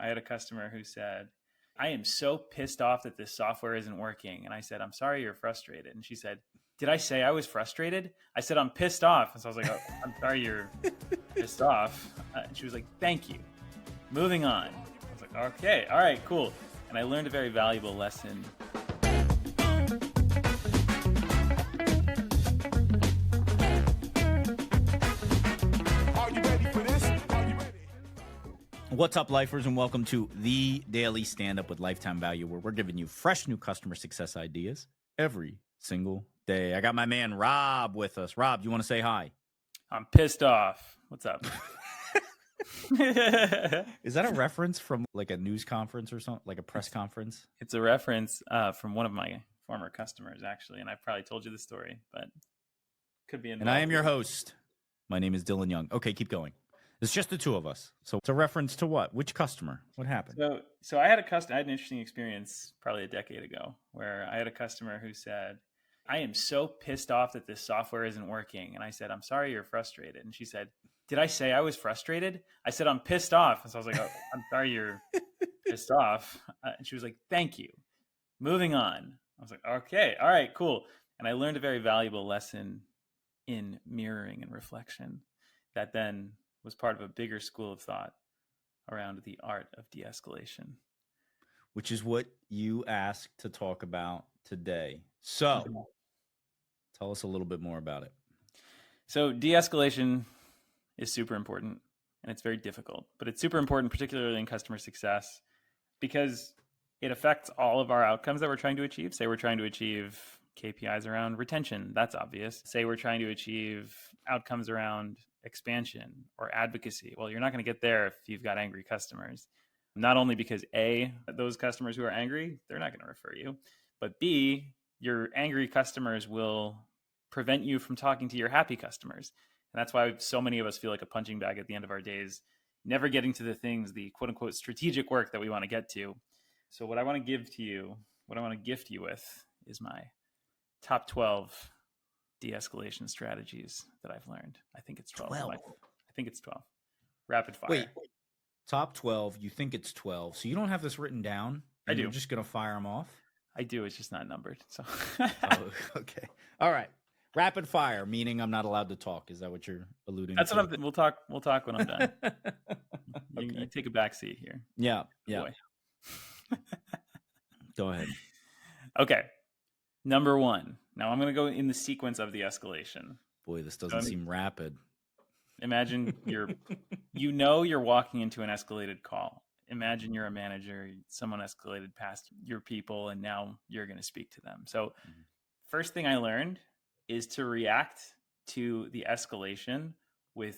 I had a customer who said, I am so pissed off that this software isn't working. And I said, I'm sorry you're frustrated. And she said, did I say I was frustrated? I said, I'm pissed off. And so I was like, oh, I'm sorry you're pissed off. And she was like, thank you. Moving on. I was like, okay, all right, cool. And I learned a very valuable lesson. What's up, lifers, and welcome to the Daily Standup with Lifetime Value, where we're giving you fresh new customer success ideas every single day. I got my man Rob with us. Rob, you want to say hi? I'm pissed off. What's up? Is that a reference from like a news conference or something, like a press conference? It's a reference from one of my former customers, actually, and I've probably told you the story, but could be involved. And I am your host. My name is Dylan Young. Okay, keep going. It's just the two of us. So it's a reference to what? Which customer? What happened? So I had I had an interesting experience probably a decade ago where I had a customer who said, I am so pissed off that this software isn't working. And I said, I'm sorry you're frustrated. And she said, did I say I was frustrated? I said, I'm pissed off. And so I was like, oh, I'm sorry you're pissed off. And she was like, thank you. Moving on. I was like, okay, all right, cool. And I learned a very valuable lesson in mirroring and reflection that then was part of a bigger school of thought around the art of de-escalation. Which is what you asked to talk about today. So tell us a little bit more about it. So de-escalation is super important and it's very difficult, but it's super important, particularly in customer success, because it affects all of our outcomes that we're trying to achieve. Say we're trying to achieve KPIs around retention. That's obvious. Say we're trying to achieve outcomes around expansion or advocacy. Well, you're not going to get there if you've got angry customers. Not only because A, those customers who are angry, they're not going to refer you, but B, your angry customers will prevent you from talking to your happy customers. And that's why so many of us feel like a punching bag at the end of our days, never getting to the things, the quote unquote strategic work that we want to get to. So what I want to give to you, what I want to gift you with is my top 12 de-escalation strategies that I've learned. I think it's 12. I think it's 12. Rapid fire. Wait, top 12. You think it's 12. So you don't have this written down? I do. You're just going to fire them off? I do. It's just not numbered. So. Oh, okay. All right. Rapid fire, meaning I'm not allowed to talk. Is that what you're alluding That's to? That's what we'll talk when I'm done. Okay. You take a back seat here. Yeah. Go ahead. Okay. Number one. Now I'm going to go in the sequence of the escalation. Boy, this doesn't seem rapid. Imagine you're walking into an escalated call. Imagine you're a manager, someone escalated past your people, and now you're going to speak to them. So first thing I learned is to react to the escalation with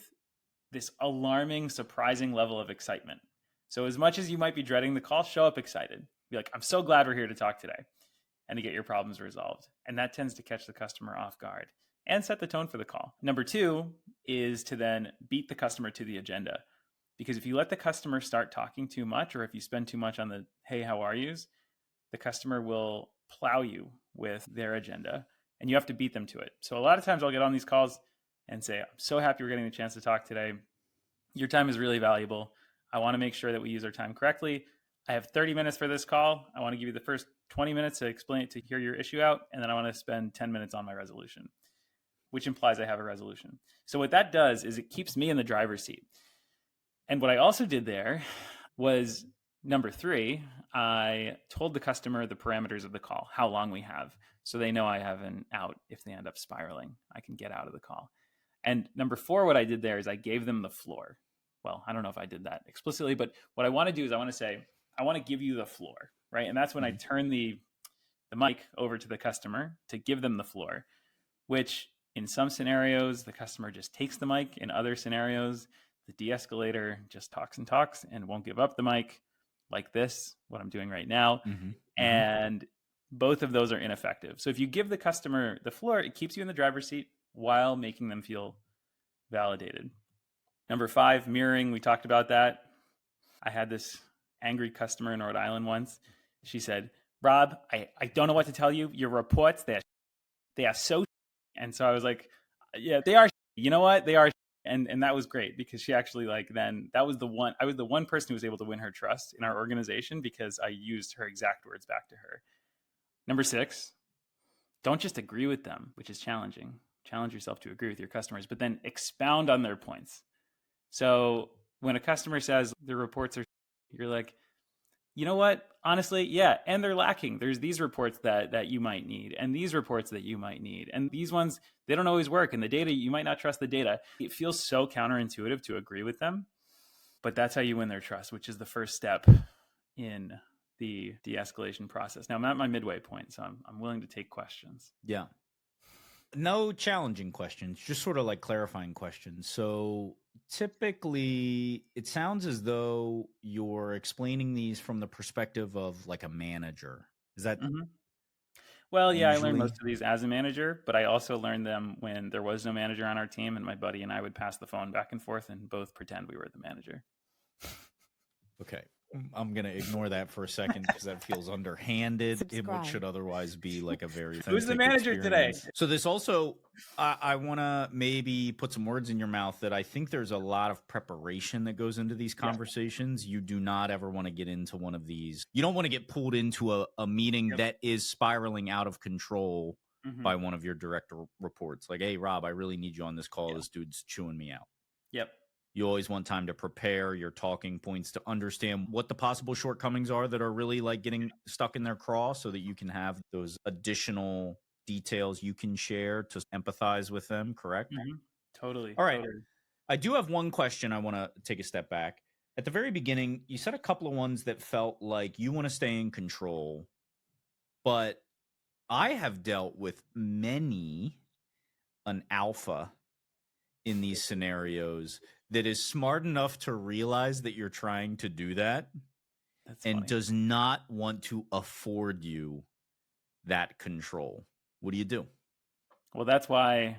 this alarming, surprising level of excitement. So as much as you might be dreading the call, show up excited. Be like, I'm so glad we're here to talk today and to get your problems resolved. And that tends to catch the customer off guard and set the tone for the call. Number two is to then beat the customer to the agenda. Because if you let the customer start talking too much, or if you spend too much on the, hey, how are yous, the customer will plow you with their agenda and you have to beat them to it. So a lot of times I'll get on these calls and say, I'm so happy we're getting the chance to talk today. Your time is really valuable. I want to make sure that we use our time correctly. I have 30 minutes for this call. I want to give you the first 20 minutes to explain it, to hear your issue out. And then I want to spend 10 minutes on my resolution, which implies I have a resolution. So what that does is it keeps me in the driver's seat. And what I also did there was number three, I told the customer the parameters of the call, how long we have, so they know I have an out if they end up spiraling. I can get out of the call. And number four, what I did there is I gave them the floor. Well, I don't know if I did that explicitly, but what I want to do is I want to say, I want to give you the floor, right? And that's when I turn the mic over to the customer to give them the floor, which in some scenarios, the customer just takes the mic. In other scenarios, the de-escalator just talks and won't give up the mic, like this, what I'm doing right now. And both of those are ineffective. So if you give the customer the floor, it keeps you in the driver's seat while making them feel validated. Number five, mirroring. We talked about that. I had this angry customer in Rhode Island once. She said, Rob, I don't know what to tell you. Your reports, they are so. And so I was like, yeah, they are. You know what? They are. And that was great because she actually I was the one person who was able to win her trust in our organization because I used her exact words back to her. Number 6, don't just agree with them, which is challenging. Challenge yourself to agree with your customers, but then expound on their points. So when a customer says the reports are, you're like, you know what? Honestly, yeah, and they're lacking. There's these reports that you might need, and these reports that you might need, and these ones, they don't always work, and the data, you might not trust the data. It feels so counterintuitive to agree with them, but that's how you win their trust, which is the first step in the de-escalation process. Now I'm at my midway point, so I'm willing to take questions. Yeah. No challenging questions, just sort of like clarifying questions. So typically, it sounds as though you're explaining these from the perspective of like a manager. Is that Well, yeah, I learned usually? most of these as a manager, but I also learned them when there was no manager on our team, and my buddy and I would pass the phone back and forth and both pretend we were the manager. Okay. I'm going to ignore that for a second because that feels underhanded in what should otherwise be like a very Who's the manager today? So this also, I want to maybe put some words in your mouth that I think there's a lot of preparation that goes into these conversations. You do not ever want to get into one of these. You don't want to get pulled into a meeting that is spiraling out of control by one of your direct reports. Like, hey, Rob, I really need you on this call. This dude's chewing me out. Yep. You always want time to prepare your talking points to understand what the possible shortcomings are that are really like getting stuck in their craw so that you can have those additional details you can share to empathize with them, correct? Totally. All right. Totally. I do have one question I want to take a step back. At the very beginning, you said a couple of ones that felt like you want to stay in control, but I have dealt with many an alpha in these scenarios that is smart enough to realize that you're trying to do that. That's and funny. Does not want to afford you that control. What do you do? Well, that's why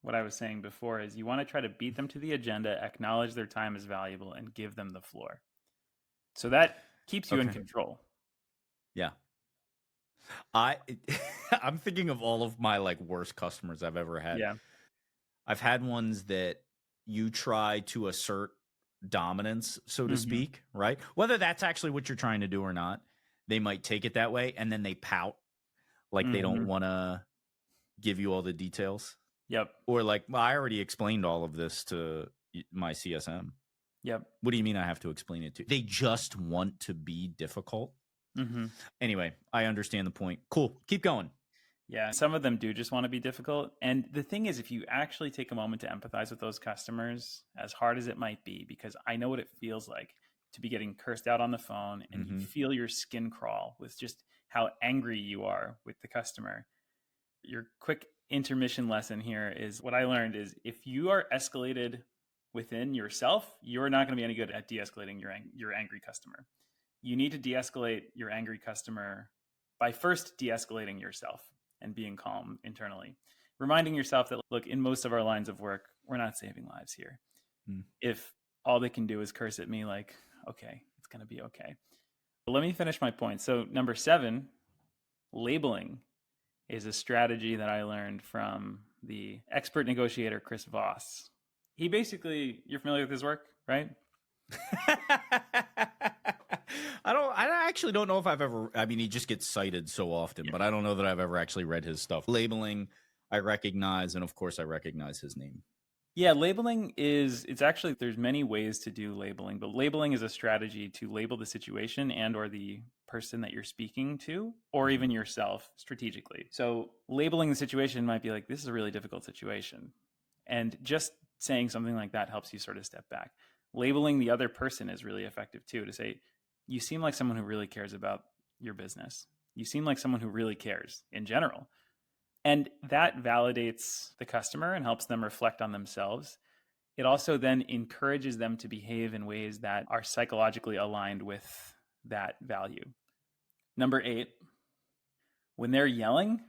what I was saying before is you want to try to beat them to the agenda, acknowledge their time is valuable, and give them the floor. So that keeps you in control. Yeah. I'm thinking of all of my like worst customers I've ever had. Yeah. I've had ones that you try to assert dominance, so to speak, right? Whether that's actually what you're trying to do or not, they might take it that way, and then they pout like they don't want to give you all the details. Yep. Or like, well, I already explained all of this to my CSM. Yep. What do you mean I have to explain it to? They just want to be difficult. Anyway, I understand the point. Cool. Keep going. Yeah, some of them do just want to be difficult. And the thing is, if you actually take a moment to empathize with those customers, as hard as it might be, because I know what it feels like to be getting cursed out on the phone and you feel your skin crawl with just how angry you are with the customer. Your quick intermission lesson here is what I learned is if you are escalated within yourself, you're not going to be any good at de-escalating your angry customer. You need to de-escalate your angry customer by first de-escalating yourself and being calm internally. Reminding yourself that, look, in most of our lines of work, we're not saving lives here. If all they can do is curse at me, like, okay, it's going to be okay. But let me finish my point. So number 7, labeling is a strategy that I learned from the expert negotiator, Chris Voss. He basically, you're familiar with his work, right? I actually don't know if I've ever, I mean, he just gets cited so often, but I don't know that I've ever actually read his stuff. Labeling, I recognize, and of course I recognize his name. Yeah, labeling it's actually, there's many ways to do labeling, but labeling is a strategy to label the situation and or the person that you're speaking to, or even yourself strategically. So labeling the situation might be like, this is a really difficult situation. And just saying something like that helps you sort of step back. Labeling the other person is really effective too, to say, you seem like someone who really cares about your business. You seem like someone who really cares in general. And that validates the customer and helps them reflect on themselves. It also then encourages them to behave in ways that are psychologically aligned with that value. Number 8, when they're yelling,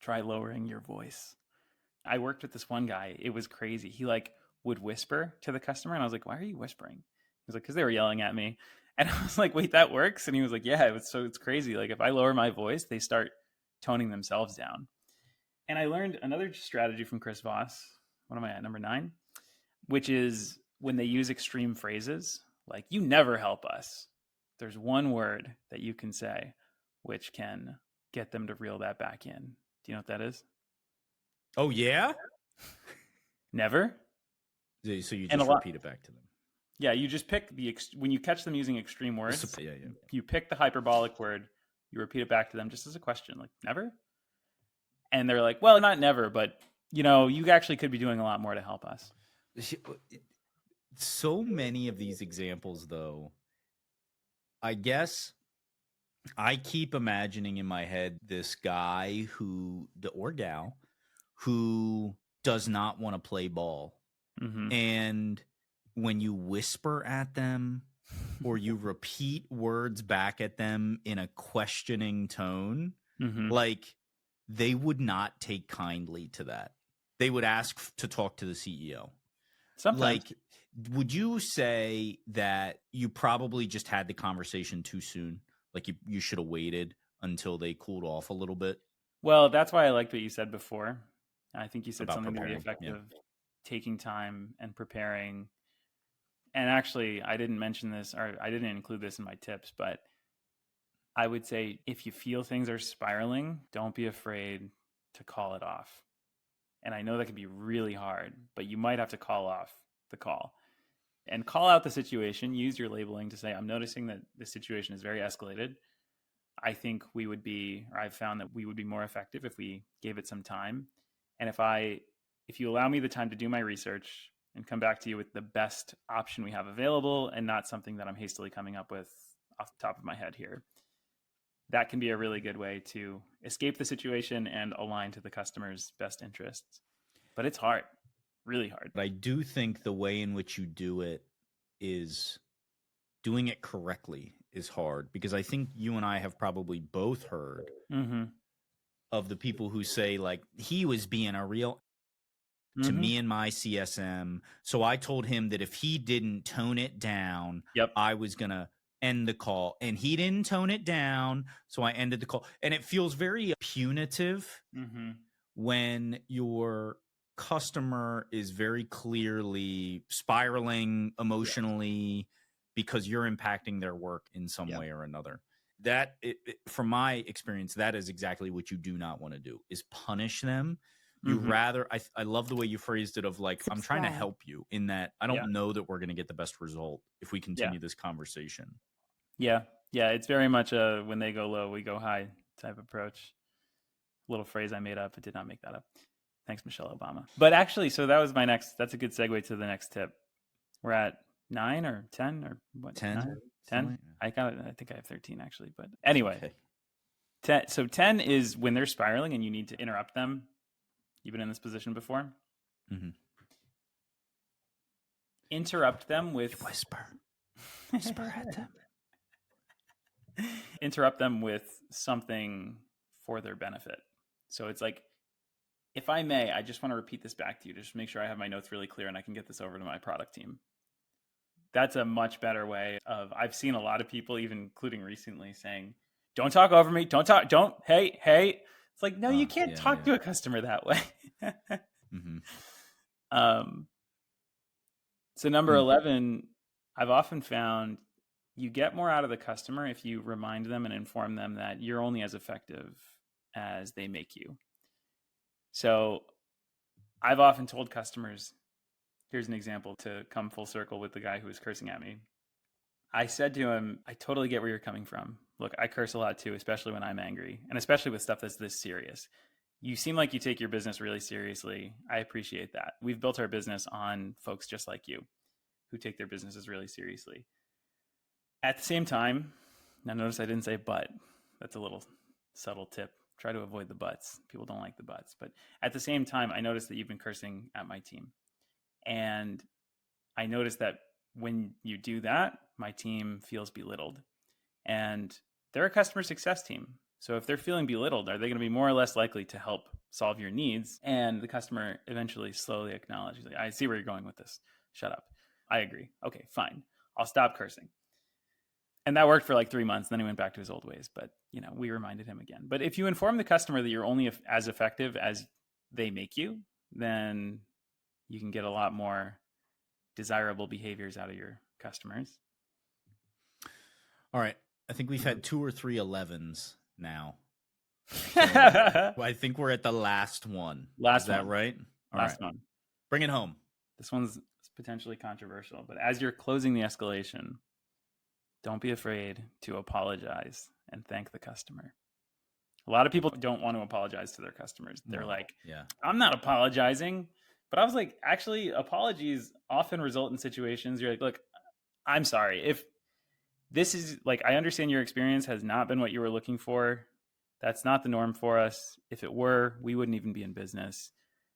try lowering your voice. I worked with this one guy. It was crazy. He would whisper to the customer, and I was like, why are you whispering? He was like, because they were yelling at me. And I was like, wait, that works? And he was like, yeah, it's crazy. Like if I lower my voice, they start toning themselves down. And I learned another strategy from Chris Voss. What am I at? Number 9. which is when they use extreme phrases like, you never help us. There's one word that you can say which can get them to reel that back in. Do you know what that is? Oh, yeah? Never? So you just repeat it back to them. Yeah, you just pick when you catch them using extreme words, Yeah. You pick the hyperbolic word, you repeat it back to them just as a question, like, never? And they're like, well, not never, but, you actually could be doing a lot more to help us. So many of these examples, though, I guess I keep imagining in my head this guy or gal who does not want to play ball. Mm-hmm. And when you whisper at them or you repeat words back at them in a questioning tone, Mm-hmm. like they would not take kindly to that. They would ask to talk to the CEO. Sometimes. Like, would you say that you probably just had the conversation too soon? Like you should have waited until they cooled off a little bit? Well, that's why I liked what you said before. I think you said About something to the preparing, effect yeah. of taking time and preparing. And actually, I didn't mention this, or I didn't include this in my tips, but I would say if you feel things are spiraling, don't be afraid to call it off. And I know that can be really hard, but you might have to call off the call and call out the situation. Use your labeling to say, I'm noticing that this situation is very escalated. I think I've found that we would be more effective if we gave it some time. And if you allow me the time to do my research and come back to you with the best option we have available and not something that I'm hastily coming up with off the top of my head here, that can be a really good way to escape the situation and align to the customer's best interests. But it's hard, really hard. But I do think the way in which you do it is doing it correctly is hard, because I think you and I have probably both heard of the people who say, like, he was being a real to me and my CSM. So I told him that if he didn't tone it down, I was going to end the call, and he didn't tone it down. So I ended the call. And it feels very punitive when your customer is very clearly spiraling emotionally because you're impacting their work in some way or another. That, from my experience, that is exactly what you do not want to do, is punish them. You rather, I love the way you phrased it of like, I'm trying to help you, in that I don't know that we're going to get the best result if we continue this conversation. Yeah. It's very much a when they go low, we go high type approach. Little phrase I made up. I did not make that up. Thanks, Michelle Obama. But actually, so that's a good segue to the next tip. We're at 9 or 10 or what? 10? 10? I think I have 13 actually. But anyway, 10. So 10 is when they're spiraling and you need to interrupt them. You've been in this position before. Interrupt them with whisper at them. Interrupt them with something for their benefit. So it's like, if I may, I just want to repeat this back to you, just make sure I have my notes really clear and I can get this over to my product team. That's a much better way of, I've seen a lot of people, even including recently, saying, don't talk over me. Hey. It's like, no, you can't talk to a customer that way. So number 11, I've often found you get more out of the customer if you remind them and inform them that you're only as effective as they make you. So I've often told customers, here's an example to come full circle with the guy who was cursing at me. I said to him, I totally get where you're coming from. Look, I curse a lot too, especially when I'm angry, and especially with stuff that's this serious. You seem like you take your business really seriously. I appreciate that. We've built our business on folks just like you who take their businesses really seriously. At the same time, now notice I didn't say but. That's a little subtle tip. Try to avoid the buts. People don't like the buts. But at the same time, I noticed that you've been cursing at my team. And I noticed that when you do that, my team feels belittled. And they're a customer success team. So if they're feeling belittled, are they going to be more or less likely to help solve your needs? And the customer eventually slowly acknowledges, I see where you're going with this. Shut up. I agree. Okay, fine. I'll stop cursing. And that worked for like 3 months. Then he went back to his old ways. But, we reminded him again. But if you inform the customer that you're only as effective as they make you, then you can get a lot more desirable behaviors out of your customers. All right. I think we've had 2 or 3 11s now. So I think we're at the last one. Is that right? Last one. Bring it home. This one's potentially controversial, but as you're closing the escalation, don't be afraid to apologize and thank the customer. A lot of people don't want to apologize to their customers. They're I'm not apologizing. But I was like, actually, apologies often result in situations you're like, look, I'm sorry. If this is I understand your experience has not been what you were looking for. That's not the norm for us. If it were, we wouldn't even be in business.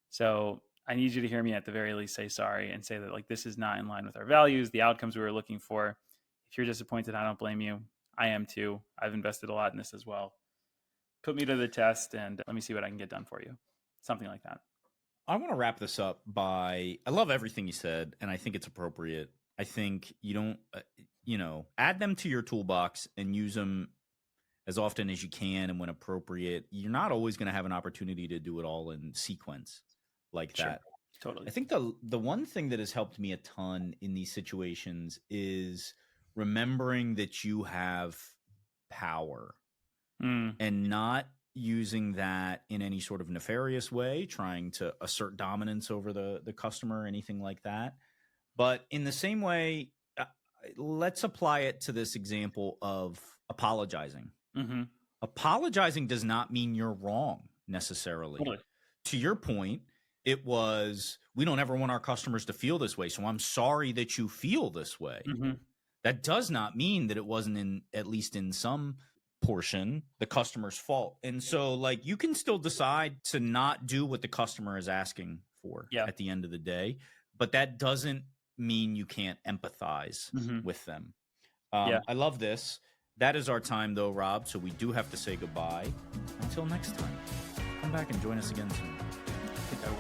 So I need you to hear me at the very least say sorry and say that this is not in line with our values, the outcomes we were looking for. If you're disappointed, I don't blame you. I am too. I've invested a lot in this as well. Put me to the test and let me see what I can get done for you. Something like that. I want to wrap this up by, I love everything you said, and I think it's appropriate. I think you don't, add them to your toolbox and use them as often as you can and when appropriate. You're not always going to have an opportunity to do it all in sequence like that. Totally. I think the one thing that has helped me a ton in these situations is remembering that you have power and not using that in any sort of nefarious way, trying to assert dominance over the customer or anything like that. But in the same way, let's apply it to this example of apologizing. Mm-hmm. Apologizing does not mean you're wrong necessarily. Totally. To your point, it was, we don't ever want our customers to feel this way, so I'm sorry that you feel this way. Mm-hmm. That does not mean that it wasn't, at least in some portion, the customer's fault. And so you can still decide to not do what the customer is asking for at the end of the day, but that doesn't mean you can't empathize with them. I love this. That is our time though, Rob. So we do have to say goodbye. Until next time, come back and join us again soon. I think I will.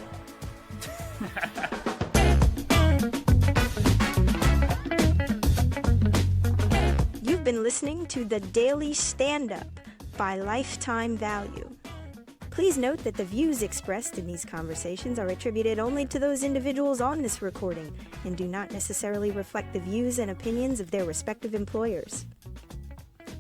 You've been listening to the Daily Standup by Lifetime Value. Please note that the views expressed in these conversations are attributed only to those individuals on this recording and do not necessarily reflect the views and opinions of their respective employers.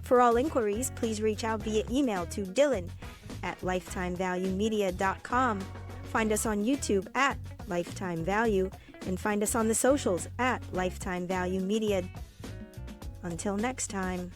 For all inquiries, please reach out via email to dylan@lifetimevaluemedia.com. Find us on YouTube at Lifetime Value and find us on the socials at Lifetime Value Media. Until next time.